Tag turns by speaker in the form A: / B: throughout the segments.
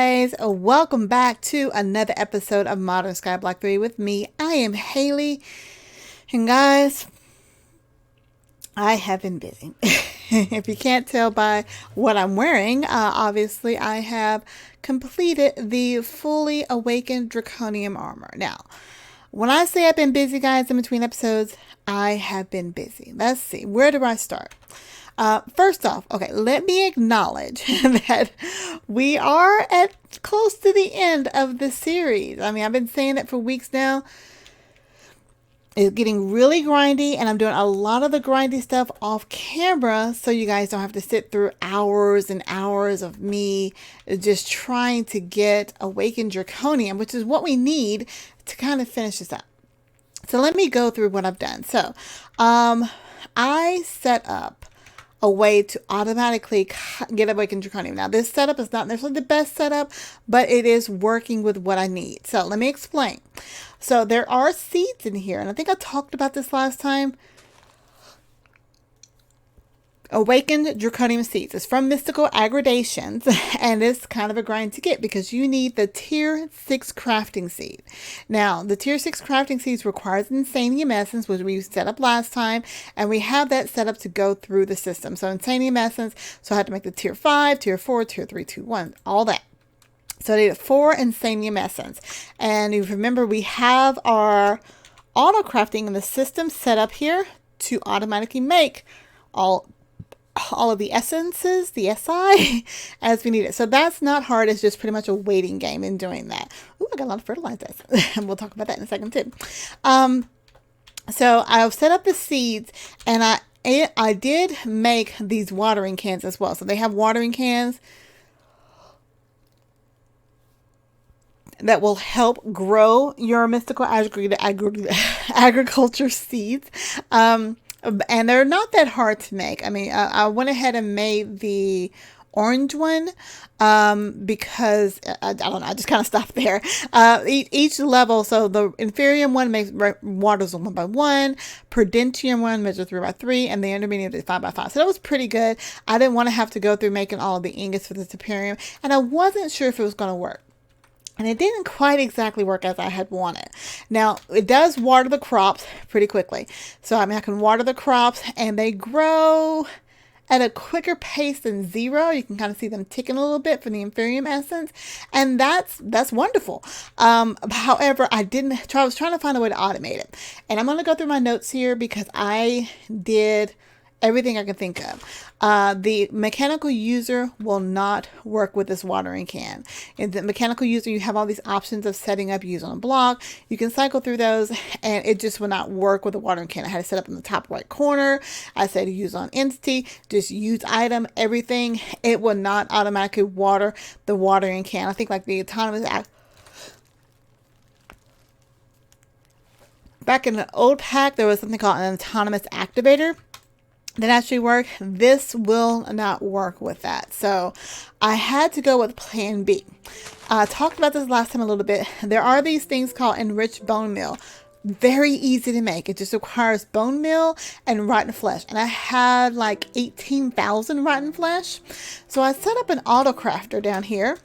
A: guys, welcome back to another episode of Modern Skyblock 3 with me. I am Haliee, and guys, I have been busy. If you can't tell by what I'm wearing, obviously I have completed the fully awakened Draconium armor. Now, when I say I've been busy, guys, in between episodes, I have been busy. Let's see, where do I start? First off, okay, let me acknowledge that we are at close to the end of the series. I mean, I've been saying that for weeks now. It's getting really grindy, and I'm doing a lot of the grindy stuff off camera so you guys don't have to sit through hours and hours of me just trying to get Awakened Draconium, which is what we need to kind of finish this up. So let me go through what I've done. So I set up a way to automatically get Awakened Draconium. Now, this setup is not necessarily the best setup, but it is working with what I need. So let me explain. So there are seeds in here, and I think I talked about this last time. Awakened Draconium seeds. It's from Mystical Aggradations, and it's kind of a grind to get because you need the tier 6 crafting seed. Now, the tier 6 crafting seeds requires Insanium Essence, which we set up last time, and we have that set up to go through the system. So Insanium Essence, so I had to make the tier 5, tier 4, tier 3, 2, 1, all that. So I needed 4 Insanium Essence. And you remember we have our auto crafting in the system set up here to automatically make all of the essences, the SI, as we need it. So that's not hard. It's just pretty much a waiting game in doing that. Ooh, I got a lot of fertilizer. And we'll talk about that in a second too. So I've set up the seeds, and I did make these watering cans as well. So they have watering cans that will help grow your mystical agriculture seeds. And they're not that hard to make. I mean, I went ahead and made the orange one because I don't know, I just kind of stopped there. Each level, so the Inferium one makes waters 1 by 1, Prudentium one measures 3 by 3, and the Intermediate is 5 by 5. So that was pretty good. I didn't want to have to go through making all of the ingots for the Superium, and I wasn't sure if it was going to work. And it didn't quite exactly work as I had wanted. Now, it does water the crops pretty quickly. So, I mean, I can water the crops, and they grow at a quicker pace than 0. You can kind of see them ticking a little bit for the Inferium Essence. And that's wonderful. However, I was trying to find a way to automate it. And I'm going to go through my notes here because I did everything I can think of. The mechanical user will not work with this watering can. In the mechanical user, you have all these options of setting up use on a block. You can cycle through those, and it just will not work with the watering can. I had to set up in the top right corner. I said use on entity, just use item, everything. It will not automatically water the watering can. I think like the autonomous back in the old pack, there was something called an autonomous activator that actually work. This will not work with that. So I had to go with plan B. I talked about this last time a little bit. There are these things called enriched bone meal. Very easy to make. It just requires bone meal and rotten flesh. And I had like 18,000 rotten flesh. So I set up an auto crafter down here.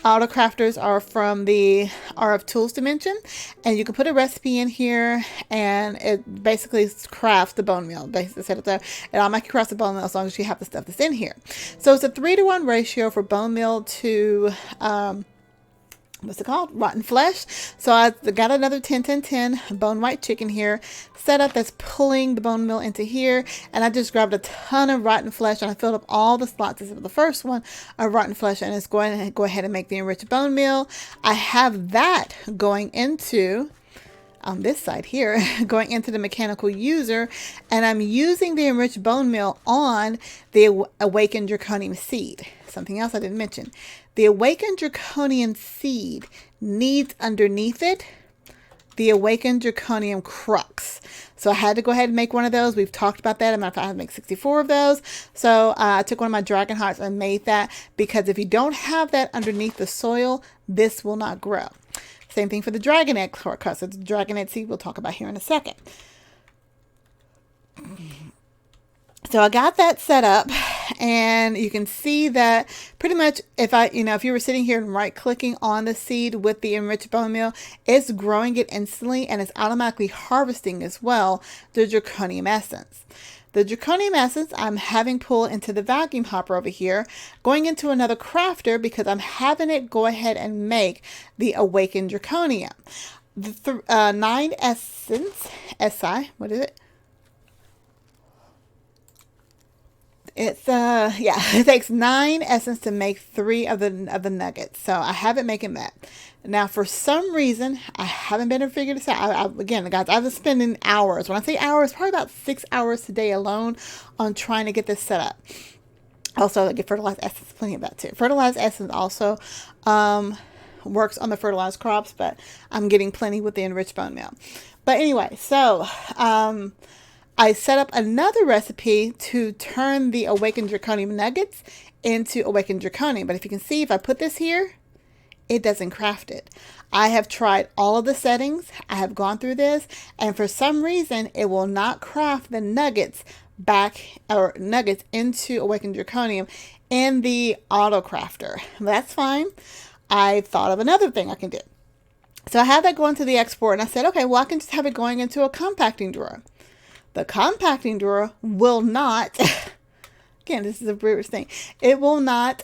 A: Auto crafters are from the R of Tools dimension, and you can put a recipe in here, and it basically crafts the bone meal. Basically set it there, and I'll make you craft the bone meal as long as you have the stuff that's in here. So it's a 3-to-1 ratio for bone meal to what's it called? Rotten flesh. So I got another 10-10-10 bone white chicken here set up that's pulling the bone meal into here. And I just grabbed a ton of rotten flesh, and I filled up all the slots except for the first one of rotten flesh, and it's going to go ahead and make the enriched bone meal. I have that going into on this side here, going into the mechanical user, and I'm using the enriched bone meal on the Awakened Draconium seed. Something else I didn't mention. The Awakened Draconium seed needs underneath it the Awakened Draconium crux. So I had to go ahead and make one of those. We've talked about that. As a matter of fact, I had to make 64 of those. So I took one of my dragon hearts and made that, because if you don't have that underneath the soil, this will not grow. Same thing for the dragon egg crux. So the dragon egg seed we'll talk about here in a second. So I got that set up, and you can see that pretty much if you were sitting here and right clicking on the seed with the enriched bone meal, it's growing it instantly, and it's automatically harvesting as well the Draconium essence. The Draconium essence I'm having pull into the vacuum hopper over here, going into another crafter because I'm having it go ahead and make the awakened Draconium. The 9 essence, SI, what is it? It's it takes 9 essence to make 3 of the nuggets. So I haven't making that. Now for some reason I haven't been able to figure this out. Again, guys, I've been spending hours. When I say hours, probably about 6 hours today alone on trying to get this set up. Also, I get fertilized essence, plenty of that too. Fertilized essence also works on the fertilized crops, but I'm getting plenty with the enriched bone meal. But anyway, so I set up another recipe to turn the awakened Draconium nuggets into awakened Draconium. But if you can see, if I put this here, it doesn't craft it. I have tried all of the settings. I have gone through this, and for some reason, it will not craft the nuggets nuggets into awakened Draconium in the auto crafter. That's fine. I thought of another thing I can do. So I have that going to the export, and I said, okay, well, I can just have it going into a compacting drawer. The compacting drawer will not, again, this is a brewer's thing, it will not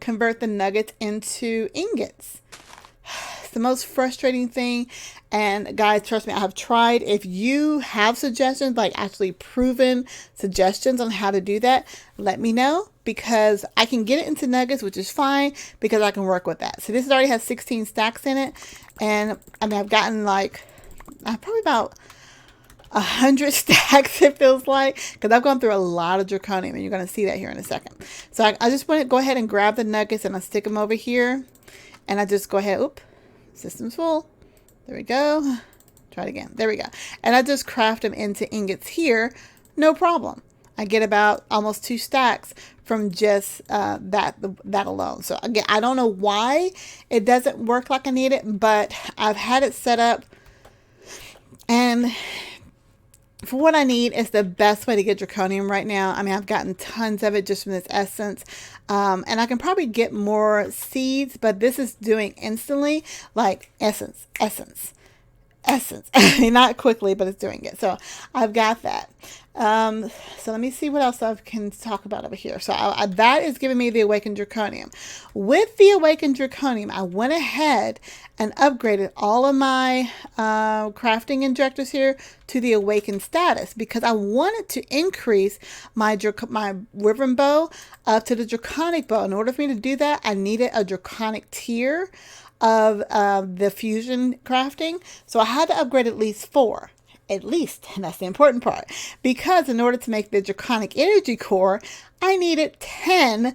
A: convert the nuggets into ingots. It's the most frustrating thing. And guys, trust me, I have tried. If you have suggestions, like actually proven suggestions on how to do that, let me know, because I can get it into nuggets, which is fine because I can work with that. So this already has 16 stacks in it. And I mean, I've gotten like probably about 100 stacks, it feels like, because I've gone through a lot of Draconium, and you're going to see that here in a second. So I just want to go ahead and grab the nuggets, and I stick them over here, and I just go ahead, system's full. There we go. Try it again. There we go. And I just craft them into ingots here, no problem. I get about almost 2 stacks from just that alone. So again, I don't know why it doesn't work like I need it, but I've had it set up, and for what I need, is the best way to get Draconium right now. I mean, I've gotten tons of it just from this essence. And I can probably get more seeds, but this is doing instantly, like essence. I mean, not quickly, but it's doing it. So I've got that. So let me see what else I can talk about over here. So that is giving me the awakened Draconium. With the awakened Draconium, I went ahead and upgraded all of my crafting injectors here to the awakened status, because I wanted to increase my wyvern bow up to the draconic bow. In order for me to do that, I needed a draconic tier of the fusion crafting. So I had to upgrade at least 4. At least, and that's the important part, because in order to make the draconic energy core, I needed 10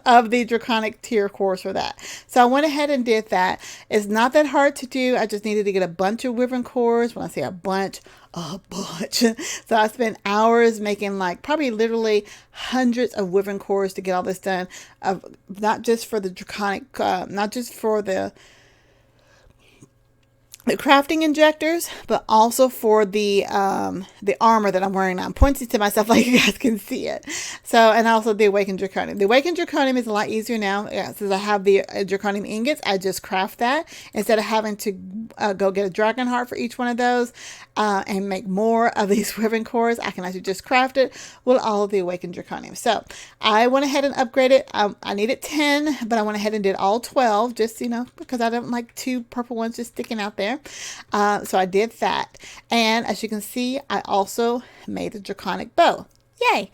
A: of the draconic tier cores for that. So I went ahead and did that. It's not that hard to do. I just needed to get a bunch of wyvern cores. When I say a bunch. So I spent hours making, like, probably literally hundreds of wyvern cores to get all this done. Not just for the draconic, not just for the crafting injectors, but also for the armor that I'm wearing now. I'm pointing to myself like you guys can see it. So, and also the awakened Draconium. The awakened Draconium is a lot easier now. Since I have the Draconium ingots, I just craft that instead of having to go get a dragon heart for each one of those and make more of these wyvern cores. I can actually just craft it with all of the awakened Draconium. So I went ahead and upgraded. I needed 10, but I went ahead and did all 12, just, because I don't like 2 purple ones just sticking out there. So I did that. And as you can see, I also made a draconic bow. Yay!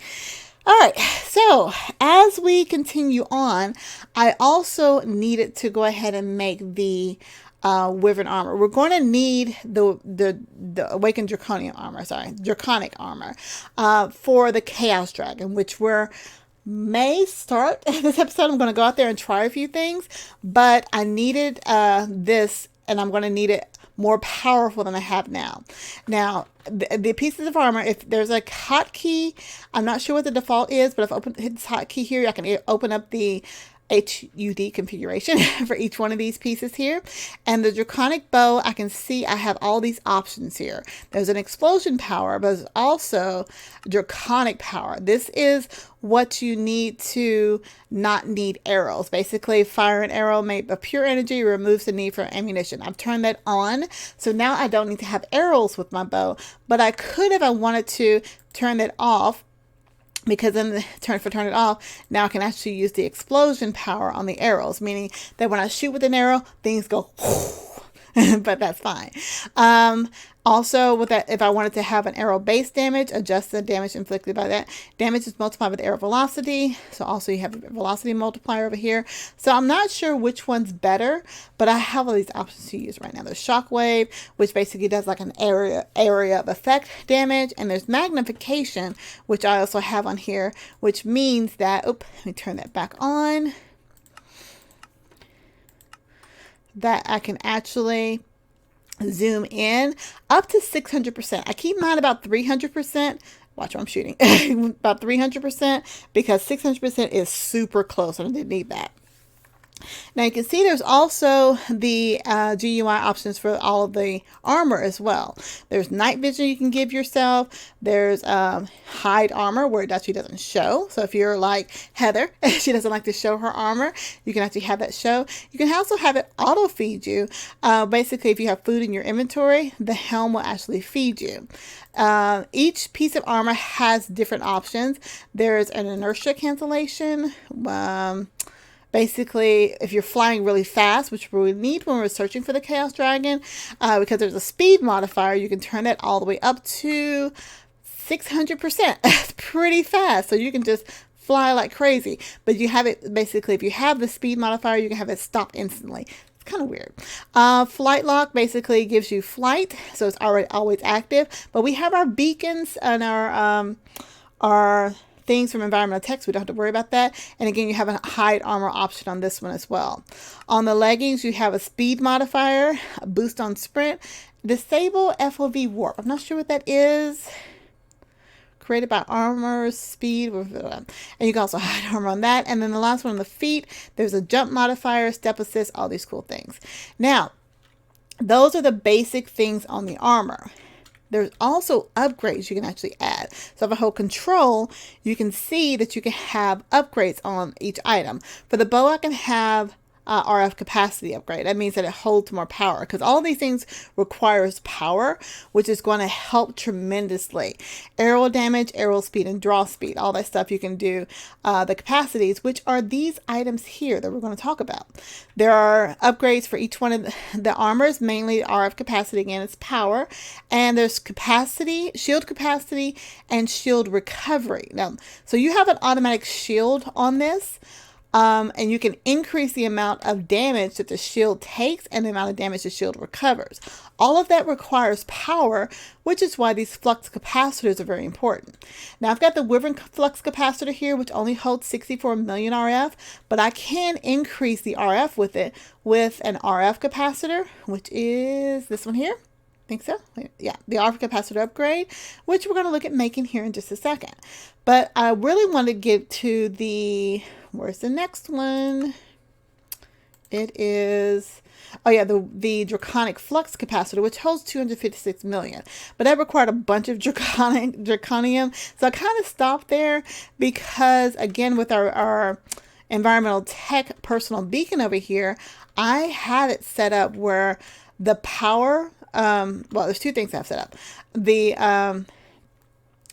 A: All right, so as we continue on, I also needed to go ahead and make the wyvern armor. We're going to need the awakened draconium armor, draconic armor for the chaos dragon, which may start this episode. I'm going to go out there and try a few things, but I needed this, and I'm going to need it more powerful than I have now. Now, the pieces of armor, if there's a hotkey, I'm not sure what the default is, but if I hit this hotkey here, I can open up the HUD configuration for each one of these pieces here. And the Draconic bow, I can see I have all these options here. There's an explosion power, but there's also Draconic power. This is what you need to not need arrows. Basically, fire an arrow made of pure energy removes the need for ammunition. I've turned that on, so now I don't need to have arrows with my bow, but I could, if I wanted to, turn that off, because then turn it off, now I can actually use the explosion power on the arrows, meaning that when I shoot with an arrow, things go but that's fine. Also, with that, if I wanted to have an arrow base damage, adjust the damage inflicted by that. Damage is multiplied with arrow velocity. So also you have a velocity multiplier over here. So I'm not sure which one's better, but I have all these options to use right now. There's shockwave, which basically does like an area of effect damage. And there's magnification, which I also have on here, which means that, let me turn that back on, that I can actually zoom in up to 600%. I keep mine about 300%. Watch what I'm shooting. About 300%, because 600% is super close and I didn't need that. Now you can see there's also the GUI options for all of the armor as well. There's night vision you can give yourself. There's hide armor, where it actually doesn't show. So if you're like Heather, she doesn't like to show her armor, you can actually have that show. You can also have it auto feed you. Basically, if you have food in your inventory, the helm will actually feed you. Each piece of armor has different options. There's an inertia cancellation. Basically, if you're flying really fast, which we need when we're searching for the Chaos Dragon, because there's a speed modifier, you can turn that all the way up to 600%. That's pretty fast. So you can just fly like crazy. But you have it, basically, if you have the speed modifier, you can have it stop instantly. It's kind of weird. Flight lock basically gives you flight, so it's already always active. But we have our beacons and our things from environmental text. We don't have to worry about that. And again, you have a hide armor option on this one as well. On the leggings, you have a speed modifier, a boost on sprint, disable FOV warp. I'm not sure what that is. Created by armor, speed, and you can also hide armor on that. And then the last one on the feet, there's a jump modifier, step assist, all these cool things. Now, those are the basic things on the armor. There's also upgrades you can actually add. So if I hold control, you can see that you can have upgrades on each item. For the bow, I can have RF capacity upgrade. That means that it holds more power, because all these things requires power, which is going to help tremendously. Arrow damage, arrow speed, and draw speed, all that stuff you can do. The capacities, which are these items here that we're going to talk about. There are upgrades for each one of the armors, mainly RF capacity, again, it's power. And there's capacity, shield capacity, and shield recovery. Now, so you have an automatic shield on this. And you can increase the amount of damage that the shield takes and the amount of damage the shield recovers. All of that requires power, which is why these flux capacitors are very important. Now I've got the Wyvern flux capacitor here, which only holds 64 million RF, but I can increase the RF with it with an RF capacitor, which is this one here. Think so? Yeah, the RF capacitor upgrade, which we're going to look at making here in just a second. But I really want to get to the, where's the next one? It is, oh yeah, the Draconic flux capacitor, which holds 256 million. But that required a bunch of Draconium. So I kind of stopped there because, again, with our environmental tech personal beacon over here, I have it set up where the power, well, there's two things I've set up. The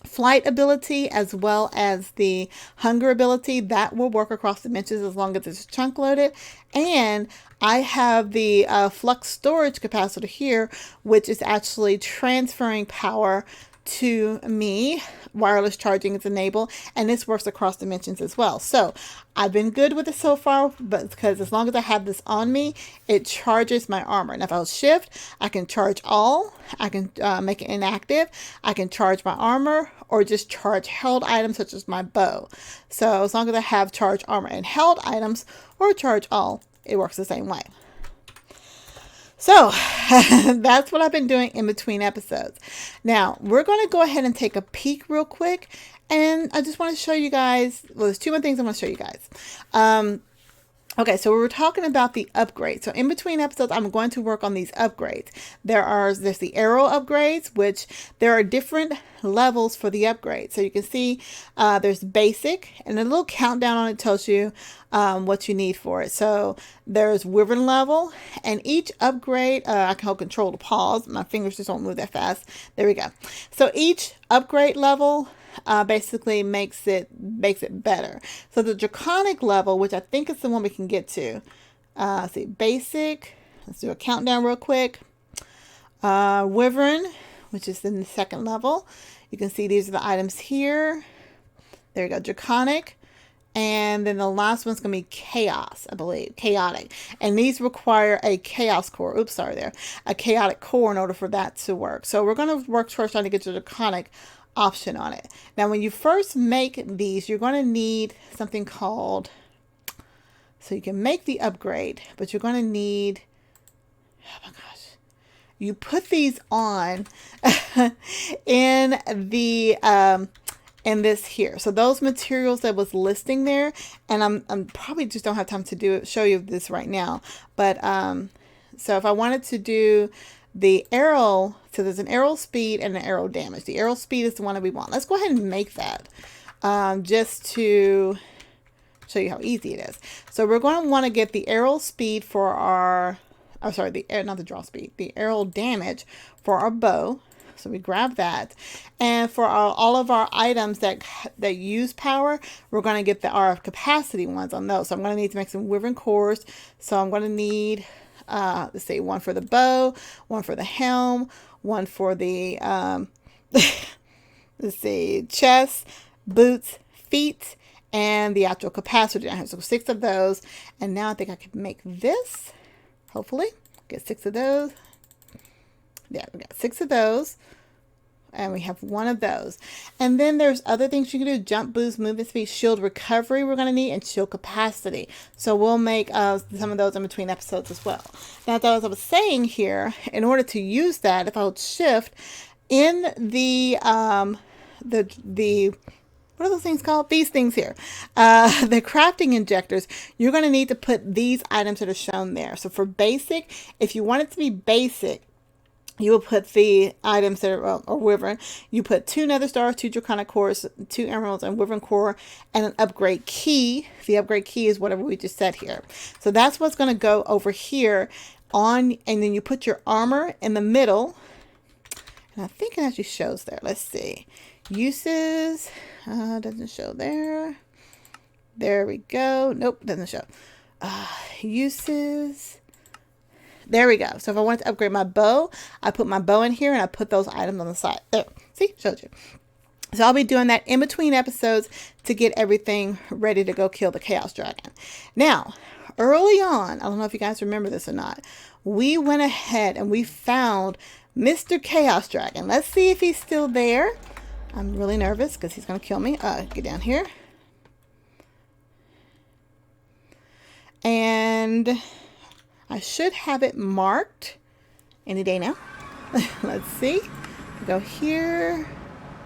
A: flight ability as well as the hunger ability, that will work across dimensions as long as it's chunk loaded. And I have the flux storage capacitor here, which is actually transferring power to me. Wireless charging is enabled, and this works across dimensions as well. So I've been good with it so far, but because as long as I have this on me, it charges my armor. And if I'll shift, I can charge all, I can make it inactive, I can charge my armor, or just charge held items such as my bow. So as long as I have charge armor and held items, or charge all, it works the same way. So that's what I've been doing in between episodes. Now we're going to go ahead and take a peek real quick. And I just want to show you guys, well, there's two more things I want to show you guys. Okay, so we were talking about the upgrades. So in between episodes, I'm going to work on these upgrades. There's the arrow upgrades, which there are different levels for the upgrade. So you can see there's basic, and a little countdown on it tells you what you need for it. So there's wyvern level, and each upgrade, I can hold control to pause. My fingers just don't move that fast. There we go. So each upgrade level basically makes it better. So the draconic level, which I think is the one we can get to. Let's see, basic. Let's do a countdown real quick. Wyvern, which is in the second level. You can see these are the items here. There you go, draconic. And then the last one's going to be chaos, I believe, chaotic. And these require a chaos core. Oops, sorry there. A chaotic core in order for that to work. So we're going to work first trying to get the draconic option on it. Now, when you first make these, you're going to need something called, so you can make the upgrade, but you're going to need, oh my gosh, you put these on in the in this here. So those materials that was listing there, and I'm probably just don't have time to show you this right now, but so if I wanted to do the arrow, so there's an arrow speed and an arrow damage. The arrow speed is the one that we want. Let's go ahead and make that just to show you how easy it is. So we're going to want to get the arrow speed for our, oh sorry, not the draw speed, the arrow damage for our bow. So we grab that, and for all of our items that use power, we're going to get our capacity ones on those. So I'm going to need to make some wyvern cores. So I'm going to need let's see, one for the bow, one for the helm, one for the let's see, chest, boots, feet, and the actual capacitor down here. So 6 of those, and now I think I can make this. Hopefully, get 6 of those. Yeah, we got 6 of those. And we have 1 of those. And then there's other things you can do. Jump, boost, movement speed, shield recovery we're going to need, and shield capacity. So we'll make some of those in between episodes as well. Now, as I was saying here, in order to use that, if I hold shift, in the what are those things called? These things here. The crafting injectors, you're going to need to put these items that are shown there. So for basic, if you want it to be basic, you will put the items that are, or wyvern. You put 2 nether stars, 2 draconic cores, 2 emeralds, and wyvern core, and an upgrade key. The upgrade key is whatever we just said here. So that's what's going to go over here on, and then you put your armor in the middle. And I think it actually shows there. Let's see. Uses, doesn't show there. There we go. Nope, doesn't show. Uses. There we go. So if I wanted to upgrade my bow, I put my bow in here and I put those items on the side. There. See? Showed you. So I'll be doing that in between episodes to get everything ready to go kill the Chaos Dragon. Now, early on, I don't know if you guys remember this or not, we went ahead and we found Mr. Chaos Dragon. Let's see if he's still there. I'm really nervous because he's going to kill me. Get down here. And I should have it marked any day now. Let's see. Go here.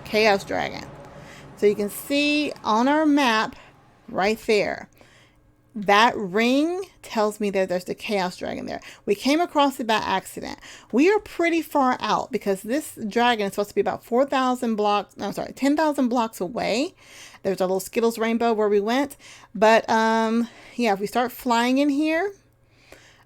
A: Chaos Dragon. So you can see on our map right there. That ring tells me that there's the Chaos Dragon there. We came across it by accident. We are pretty far out because this dragon is supposed to be about 4,000 blocks, no, sorry, 10,000 blocks away. There's a little Skittles rainbow where we went. But, yeah, if we start flying in here,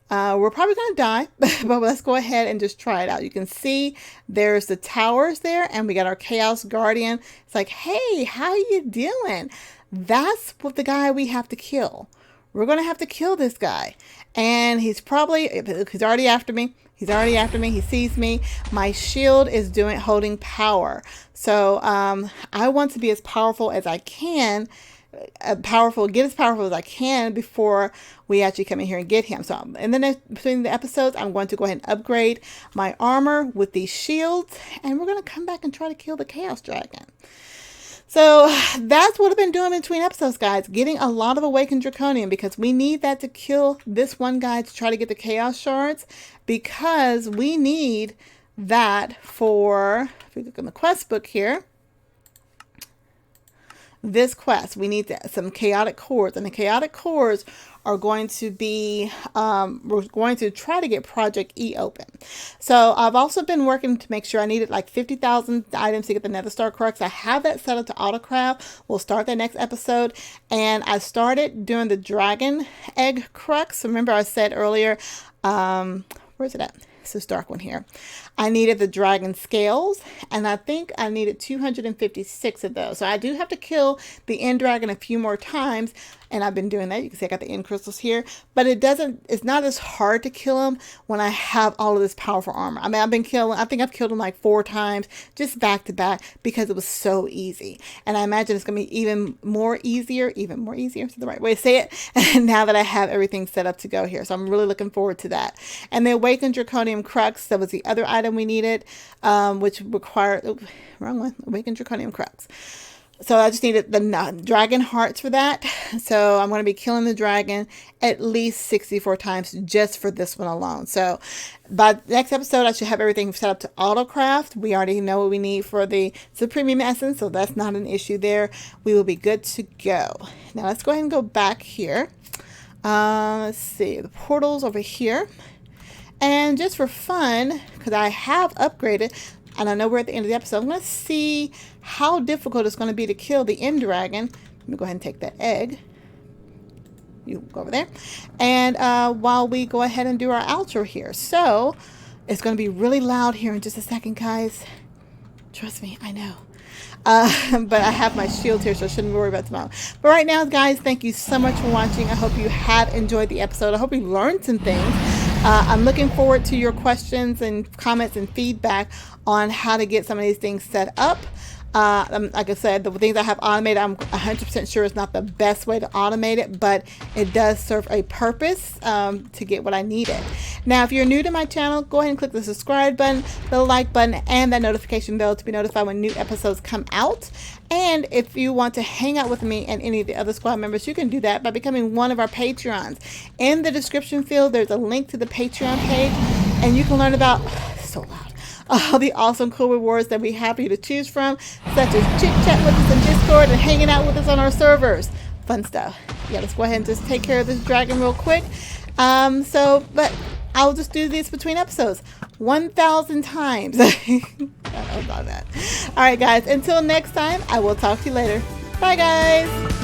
A: we're probably going to die, but let's go ahead and just try it out. You can see there's the towers there, and we got our Chaos Guardian. It's like, hey, how you doing? That's what the guy we have to kill. We're going to have to kill this guy. And he's already after me. He's already after me. He sees me. My shield is holding power. So I want to be as powerful as I can. Get as powerful as I can before we actually come in here and get him. So between the episodes, I'm going to go ahead and upgrade my armor with these shields. And we're going to come back and try to kill the Chaos Dragon. So that's what I've been doing between episodes, guys. Getting a lot of Awakened Draconium because we need that to kill this one guy to try to get the Chaos Shards, because we need that for, if we look in the quest book here, this quest, we need some chaotic cores, and the chaotic cores are going to be, we're going to try to get Project E open. So I've also been working to make sure I needed like 50,000 items to get the Nether Star Crux. I have that set up to autocraft. We'll start the next episode. And I started doing the Dragon Egg Crux. Remember I said earlier, where's it at? It's this dark one here. I needed the dragon scales, and I think I needed 256 of those. So I do have to kill the end dragon a few more times, and I've been doing that. You can see I got the end crystals here, but it's not as hard to kill them when I have all of this powerful armor. I mean, I think I've killed them like 4 times just back to back because it was so easy. And I imagine it's going to be even more easier is the right way to say it, now that I have everything set up to go here. So I'm really looking forward to that. And the Awakened Draconium Crux, that was the other item we needed, which required, wrong one, Awakened Draconium Crux. So I just needed the dragon hearts for that. So I'm going to be killing the dragon at least 64 times just for this one alone. So by the next episode, I should have everything set up to autocraft. We already know what we need for the Supremium Essence, so that's not an issue there. We will be good to go. Now let's go ahead and go back here. Let's see, the portal's over here. And just for fun, because I have upgraded, and I know we're at the end of the episode, I'm going to see how difficult it's going to be to kill the end dragon. Let me go ahead and take that egg. You go over there. And while we go ahead and do our outro here. So, it's going to be really loud here in just a second, guys. Trust me, I know. But I have my shield here, so I shouldn't worry about tomorrow. But right now, guys, thank you so much for watching. I hope you have enjoyed the episode. I hope you learned some things. I'm looking forward to your questions and comments and feedback on how to get some of these things set up. Like I said, the things I have automated, I'm 100% sure it's not the best way to automate it, but it does serve a purpose to get what I needed. Now, if you're new to my channel, go ahead and click the subscribe button, the like button, and that notification bell to be notified when new episodes come out. And if you want to hang out with me and any of the other squad members, you can do that by becoming one of our Patrons. In the description field, there's a link to the Patreon page, and you can learn about, so loud, all the awesome cool rewards that we have for you to choose from, such as chit chat with us in Discord and hanging out with us on our servers. Fun stuff. Yeah, let's go ahead and just take care of this dragon real quick. But I'll just do these between episodes 1,000 times. I don't know about that. All right, guys. Until next time, I will talk to you later. Bye, guys.